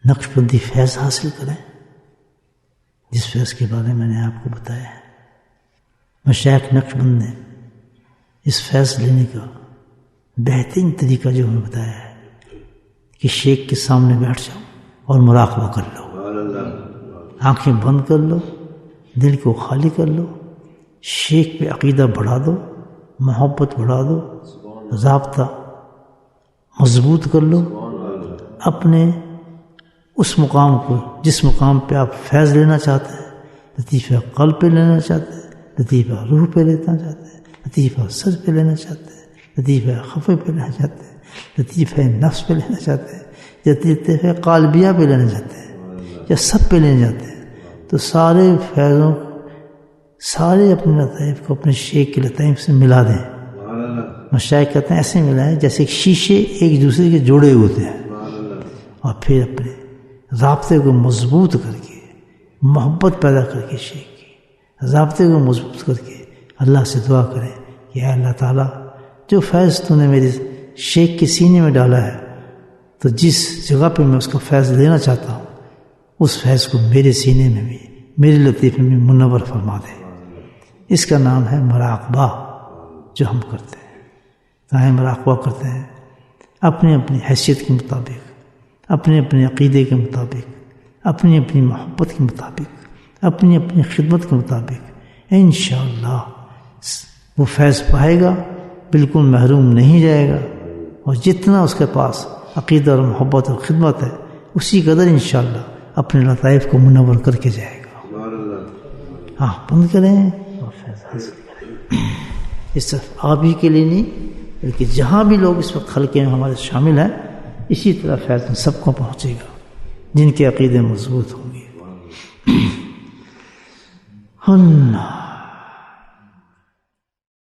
نقشبندی فیض حاصل کریں، جس فیض کے بارے میں نے آپ کو بتایا ہے۔ مشائخ نقشبند نے اس فیض لینے کا بہترین طریقہ جو ہمیں بتایا ہے کہ شیخ کے سامنے بیٹھ جاؤ اور مراقبہ کر لو، آنکھیں بند کر لو، دل کو خالی کر لو، شیخ پہ عقیدہ بڑھا دو، محبت بڑھا دو، ضابطہ مضبوط کر لو، اپنے اس مقام کو جس مقام پہ آپ فیض لینا چاہتے ہیں، لطیفہ قلب پہ لینا چاہتے ہیں، لطیفہ روح پہ لینا چاہتے ہیں، لطیفہ سر پہ لینا چاہتے ہیں، لطیفہ خفے پہ لینا چاہتے ہیں، لطیفہ نفس پہ لینا چاہتے ہیں، یا لطیفہ قالبیہ پہ لینا چاہتے ہیں، یا سب پہ لینا چاہتے ہیں، تو سارے فیضوں سارے اپنے لطائف کو اپنے شیخ کے لطائف سے ملا دیں۔ مشائخ کہتے ہیں ایسے ملائیں جیسے شیشے ایک دوسرے کے جوڑے ہوتے ہیں، اور پھر اپنے رابطے کو مضبوط کر کے، محبت پیدا کر کے شیخ کی رابطے کو مضبوط کر کے اللہ سے دعا کریں کہ اے اللہ تعالیٰ جو فیض تو نے میرے شیخ کے سینے میں ڈالا ہے، تو جس جگہ پہ میں اس کا فیض لینا چاہتا ہوں اس فیض کو میرے سینے میں بھی میرے لطیفے میں منور فرما دے۔ اس کا نام ہے مراقبہ جو ہم کرتے ہیں۔ تاہم مراقبہ کرتے ہیں اپنی اپنی حیثیت کے مطابق، اپنے اپنے عقیدے کے مطابق، اپنی اپنی محبت کے مطابق، اپنی اپنی خدمت کے مطابق انشاءاللہ وہ فیض پائے گا، بالکل محروم نہیں جائے گا، اور جتنا اس کے پاس عقیدہ اور محبت اور خدمت ہے اسی قدر انشاءاللہ اپنے لطائف کو منور کر کے جائے گا۔ ہاں بند کریں اور فیض حاصل کریں۔ اس صرف آپ ہی کے لیے نہیں بلکہ جہاں بھی لوگ اس وقت حلقے میں ہمارے شامل ہیں، اسی طرح فیض ان سب کو پہنچے گا جن کے عقیدے مضبوط ہوں گے۔ اللہ